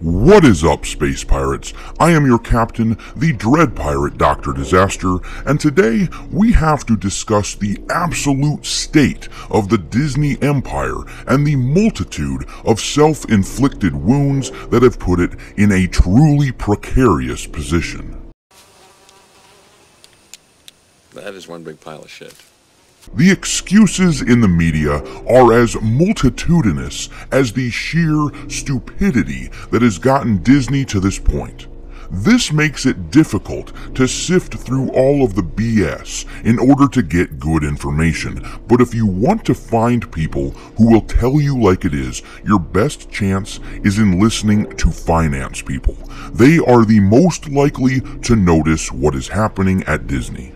What is up, Space Pirates? I am your captain, the Dread Pirate Dr. Disaster, and today we have to discuss the absolute state of the Disney Empire and the multitude of self-inflicted wounds that have put it in a truly precarious position. That is one big pile of shit. The excuses in the media are as multitudinous as the sheer stupidity that has gotten Disney to this point. This makes it difficult to sift through all of the BS in order to get good information, but if you want to find people who will tell you like it is, your best chance is in listening to finance people. They are the most likely to notice what is happening at Disney.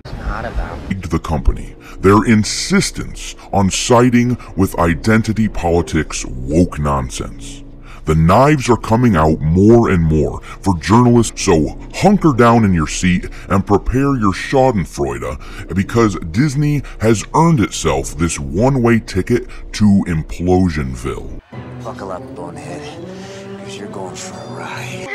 The company, their insistence on siding with identity politics woke nonsense. The knives are coming out more and more for journalists, so hunker down in your seat and prepare your schadenfreude, because Disney has earned itself this one-way ticket to Implosionville. Buckle up, bonehead, because you're going for a ride.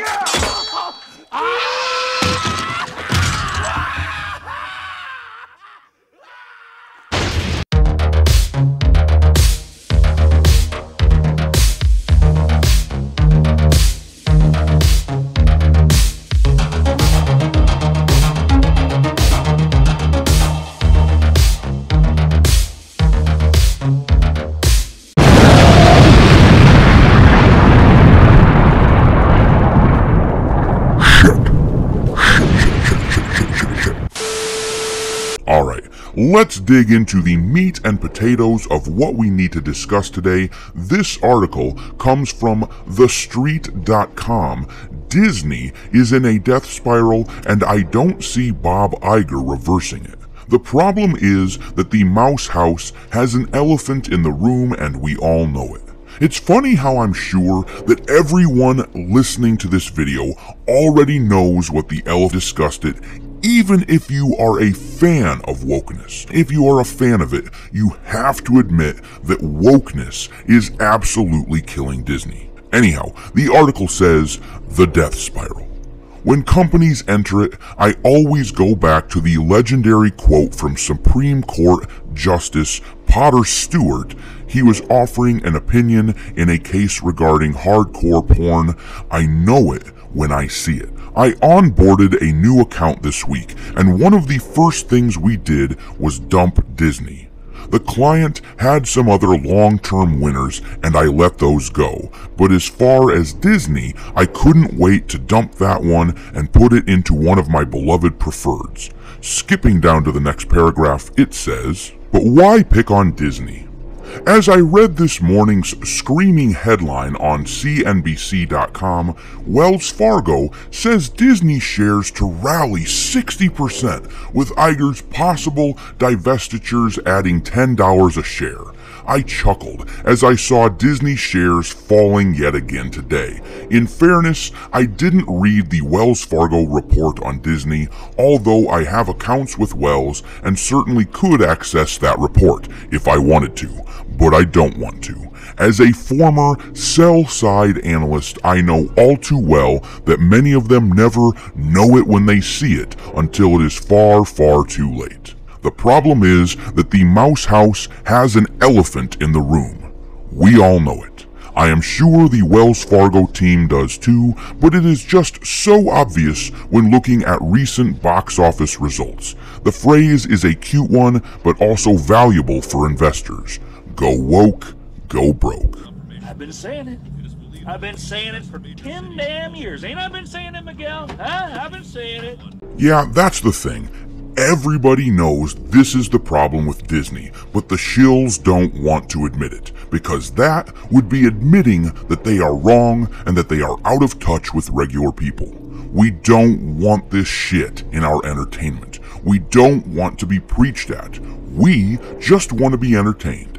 Alright, let's dig into the meat and potatoes of what we need to discuss today. This article comes from TheStreet.com. Disney is in a death spiral, and I don't see Bob Iger reversing it. The problem is that the Mouse House has an elephant in the room, and we all know it. It's funny how I'm sure that everyone listening to this video already knows what the elephant discussed it, even if you are a fan of wokeness. If you are a fan of it, you have to admit that wokeness is absolutely killing Disney. Anyhow, the article says, the death spiral. When companies enter it, I always go back to the legendary quote from Supreme Court Justice Potter Stewart. He was offering an opinion in a case regarding hardcore porn. I know it when I see it. I onboarded a new account this week, and one of the first things we did was dump Disney. The client had some other long-term winners, and I let those go. But as far as Disney, I couldn't wait to dump that one and put it into one of my beloved preferreds. Skipping down to the next paragraph, it says, but why pick on Disney? As I read this morning's screaming headline on CNBC.com, Wells Fargo says Disney shares to rally 60%, with Iger's possible divestitures adding $10 a share. I chuckled as I saw Disney shares falling yet again today. In fairness, I didn't read the Wells Fargo report on Disney, although I have accounts with Wells and certainly could access that report if I wanted to, but I don't want to. As a former sell-side analyst, I know all too well that many of them never know it when they see it until it is far, far too late. The problem is that the Mouse House has an elephant in the room. We all know it. I am sure the Wells Fargo team does too, but it is just so obvious when looking at recent box office results. The phrase is a cute one, but also valuable for investors. Go woke, go broke. I've been saying it. I've been saying it for 10 damn years. Ain't I been saying it, Miguel? Huh? I've been saying it. Yeah, that's the thing. Everybody knows this is the problem with Disney, but the shills don't want to admit it, because that would be admitting that they are wrong and that they are out of touch with regular people. We don't want this shit in our entertainment. We don't want to be preached at. We just want to be entertained.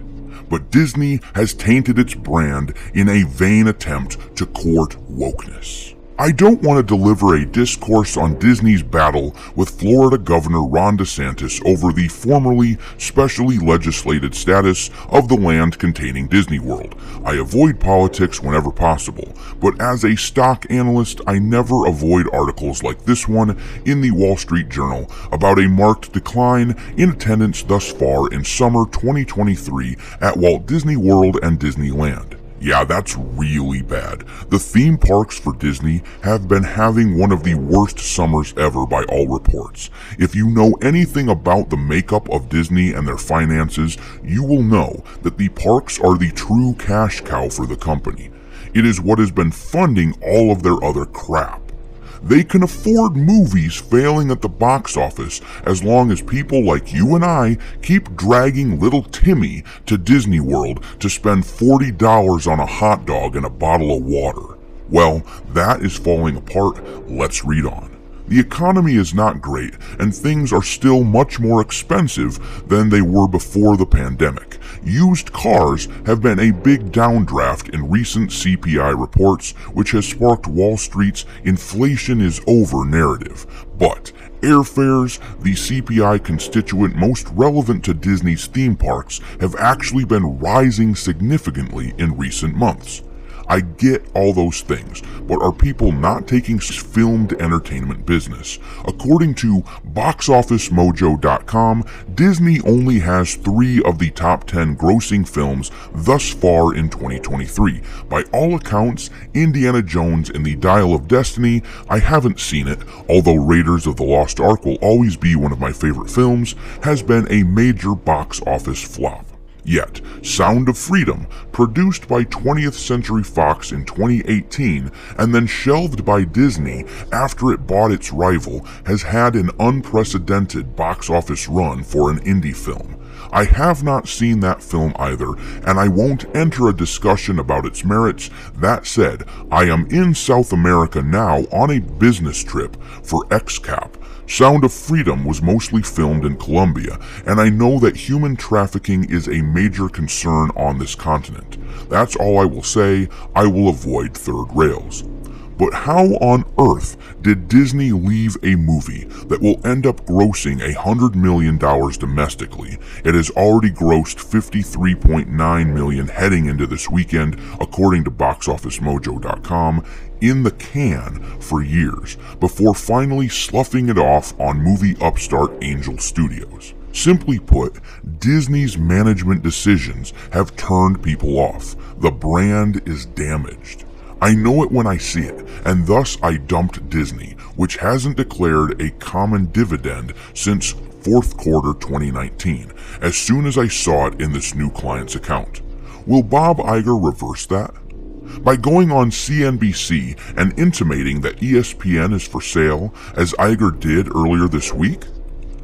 But Disney has tainted its brand in a vain attempt to court wokeness. I don't want to deliver a discourse on Disney's battle with Florida Governor Ron DeSantis over the formerly specially legislated status of the land containing Disney World. I avoid politics whenever possible, but as a stock analyst, I never avoid articles like this one in the Wall Street Journal about a marked decline in attendance thus far in summer 2023 at Walt Disney World and Disneyland. Yeah, that's really bad. The theme parks for Disney have been having one of the worst summers ever by all reports. If you know anything about the makeup of Disney and their finances, you will know that the parks are the true cash cow for the company. It is what has been funding all of their other crap. They can afford movies failing at the box office as long as people like you and I keep dragging little Timmy to Disney World to spend $40 on a hot dog and a bottle of water. Well, that is falling apart. Let's read on. The economy is not great, and things are still much more expensive than they were before the pandemic. Used cars have been a big downdraft in recent CPI reports, which has sparked Wall Street's inflation is over narrative. But airfares, the CPI constituent most relevant to Disney's theme parks, have actually been rising significantly in recent months. I get all those things, but are people not taking filmed entertainment business? According to BoxOfficeMojo.com, Disney only has 3 of the top 10 grossing films thus far in 2023. By all accounts, Indiana Jones and the Dial of Destiny, I haven't seen it, although Raiders of the Lost Ark will always be one of my favorite films, has been a major box office flop. Yet, Sound of Freedom, produced by 20th Century Fox in 2018 and then shelved by Disney after it bought its rival, has had an unprecedented box office run for an indie film. I have not seen that film either, and I won't enter a discussion about its merits. That said, I am in South America now on a business trip for XCAP. Sound of Freedom was mostly filmed in Colombia, and I know that human trafficking is a major concern on this continent. That's all I will say. I will avoid third rails. But how on earth did Disney leave a movie that will end up grossing $100 million domestically? It has already grossed $53.9 million heading into this weekend, according to BoxOfficeMojo.com, in the can for years, before finally sloughing it off on movie upstart Angel Studios. Simply put, Disney's management decisions have turned people off. The brand is damaged. I know it when I see it, and thus I dumped Disney, which hasn't declared a common dividend since fourth quarter 2019, as soon as I saw it in this new client's account. Will Bob Iger reverse that? By going on CNBC and intimating that ESPN is for sale, as Iger did earlier this week?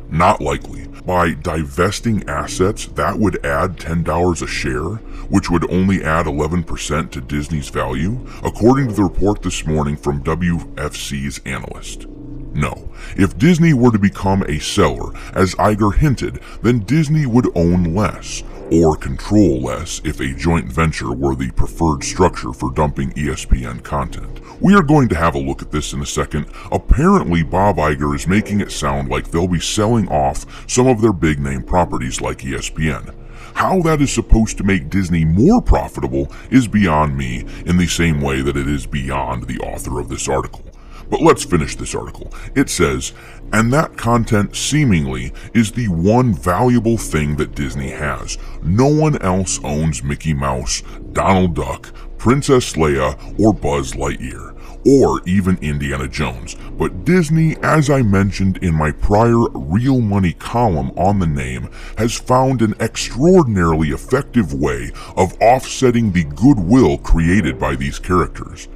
Not likely. By divesting assets, that would add $10 a share, which would only add 11% to Disney's value, according to the report this morning from WFC's analyst. No, if Disney were to become a seller, as Iger hinted, then Disney would own less, or control less if a joint venture were the preferred structure for dumping ESPN content. We are going to have a look at this in a second. Apparently, Bob Iger is making it sound like they'll be selling off some of their big name properties like ESPN. How that is supposed to make Disney more profitable is beyond me, in the same way that it is beyond the author of this article. But let's finish this article. It says, and that content seemingly is the one valuable thing that Disney has. No one else owns Mickey Mouse, Donald Duck, Princess Leia, or Buzz Lightyear, or even Indiana Jones. But Disney, as I mentioned in my prior Real Money column on the name, has found an extraordinarily effective way of offsetting the goodwill created by these characters.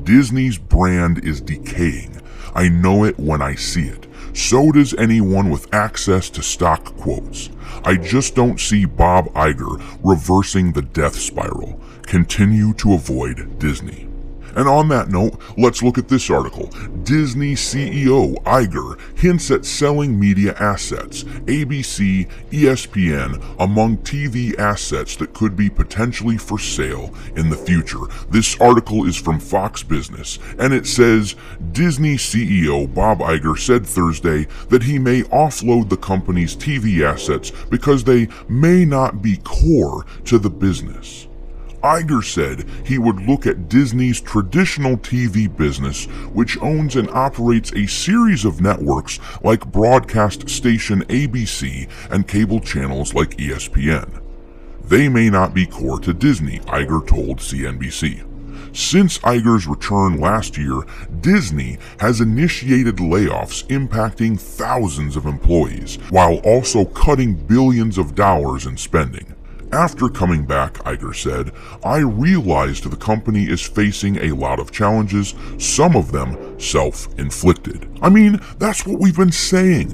Disney's brand is decaying. I know it when I see it. So does anyone with access to stock quotes. I just don't see Bob Iger reversing the death spiral. Continue to avoid Disney. And on that note, let's look at this article. Disney CEO Iger hints at selling media assets, ABC, ESPN, among TV assets that could be potentially for sale in the future. This article is from Fox Business, and it says, Disney CEO Bob Iger said Thursday that he may offload the company's TV assets because they may not be core to the business. Iger said he would look at Disney's traditional TV business, which owns and operates a series of networks like broadcast station ABC and cable channels like ESPN. They may not be core to Disney, Iger told CNBC. Since Iger's return last year, Disney has initiated layoffs impacting thousands of employees, while also cutting billions of dollars in spending. After coming back, Iger said, I realized the company is facing a lot of challenges, some of them self-inflicted. I mean, that's what we've been saying.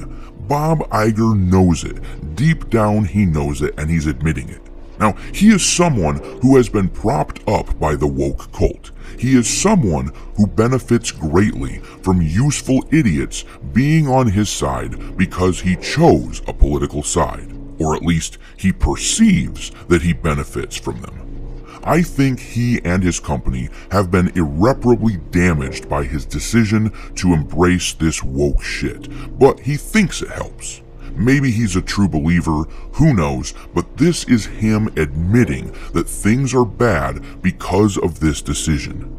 Bob Iger knows it. Deep down he knows it, and he's admitting it. Now, he is someone who has been propped up by the woke cult. He is someone who benefits greatly from useful idiots being on his side because he chose a political side. Or at least he perceives that he benefits from them. I think he and his company have been irreparably damaged by his decision to embrace this woke shit, but he thinks it helps. Maybe he's a true believer, who knows, but this is him admitting that things are bad because of this decision.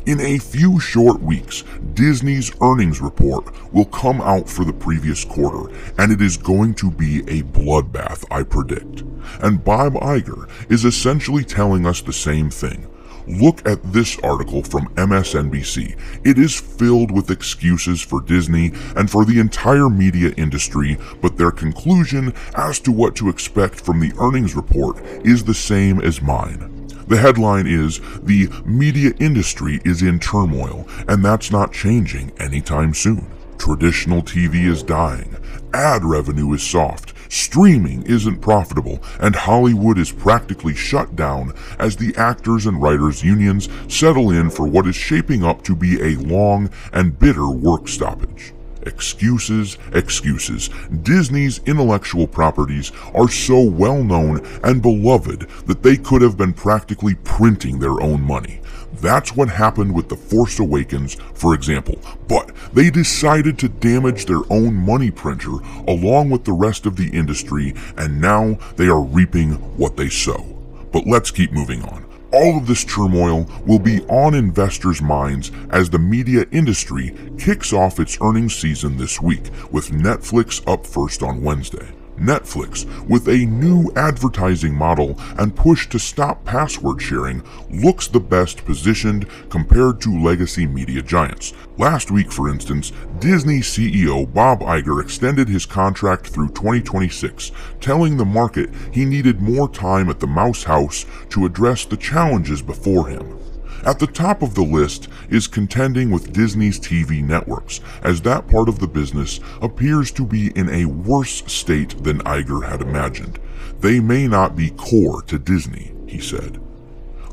In a few short weeks, Disney's earnings report will come out for the previous quarter, and it is going to be a bloodbath, I predict. And Bob Iger is essentially telling us the same thing. Look at this article from MSNBC. It is filled with excuses for Disney and for the entire media industry, but their conclusion as to what to expect from the earnings report is the same as mine. The headline is, the media industry is in turmoil, and that's not changing anytime soon. Traditional TV is dying, ad revenue is soft, streaming isn't profitable, and Hollywood is practically shut down as the actors and writers unions settle in for what is shaping up to be a long and bitter work stoppage. Excuses, excuses. Disney's intellectual properties are so well known and beloved that they could have been practically printing their own money. That's what happened with The Force Awakens, for example, but they decided to damage their own money printer along with the rest of the industry, and now they are reaping what they sow. But let's keep moving on. All of this turmoil will be on investors' minds as the media industry kicks off its earnings season this week, with Netflix up first on Wednesday. Netflix, with a new advertising model and push to stop password sharing, looks the best positioned compared to legacy media giants. Last week, for instance, Disney CEO Bob Iger extended his contract through 2026, telling the market he needed more time at the Mouse House to address the challenges before him. At the top of the list is contending with Disney's TV networks, as that part of the business appears to be in a worse state than Iger had imagined. They may not be core to Disney, he said.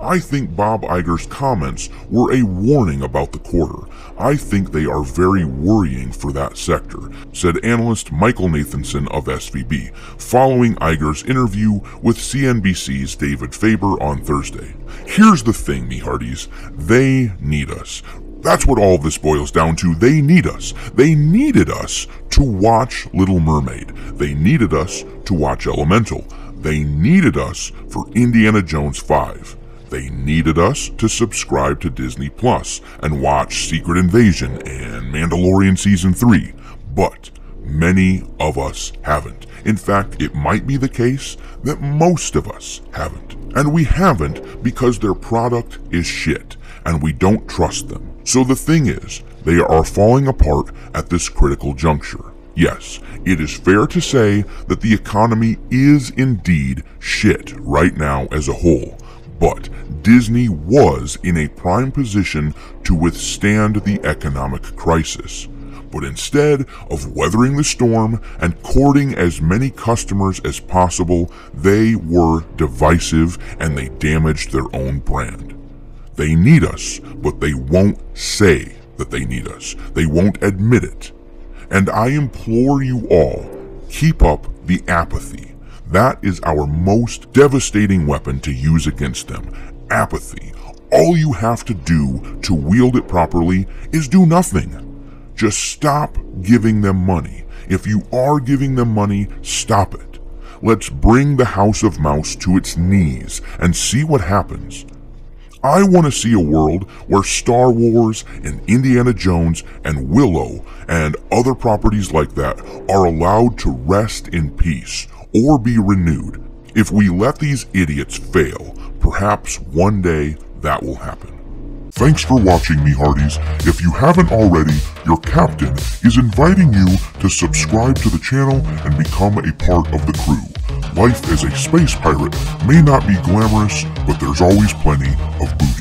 I think Bob Iger's comments were a warning about the quarter. I think they are very worrying for that sector, said analyst Michael Nathanson of SVB, following Iger's interview with CNBC's David Faber on Thursday. Here's the thing, me hearties. They need us. That's what all this boils down to. They need us. They needed us to watch Little Mermaid. They needed us to watch Elemental. They needed us for Indiana Jones 5. They needed us to subscribe to Disney Plus and watch Secret Invasion and Mandalorian Season 3, but many of us haven't. In fact, it might be the case that most of us haven't. And we haven't because their product is shit, and we don't trust them. So the thing is, they are falling apart at this critical juncture. Yes, it is fair to say that the economy is indeed shit right now as a whole. But Disney was in a prime position to withstand the economic crisis. But instead of weathering the storm and courting as many customers as possible, they were divisive and they damaged their own brand. they need us, but they won't say that they need us. They won't admit it. And I implore you all, keep up the apathy. That is our most devastating weapon to use against them. Apathy. All you have to do to wield it properly is do nothing. Just stop giving them money. If you are giving them money, stop it. Let's bring the House of Mouse to its knees and see what happens. I want to see a world where Star Wars and Indiana Jones and Willow and other properties like that are allowed to rest in peace or be renewed. If we let these idiots fail, perhaps one day that will happen. Thanks for watching, me hearties. If you haven't already, your captain is inviting you to subscribe to the channel and become a part of the crew. Life as a space pirate may not be glamorous, but there's always plenty of booty.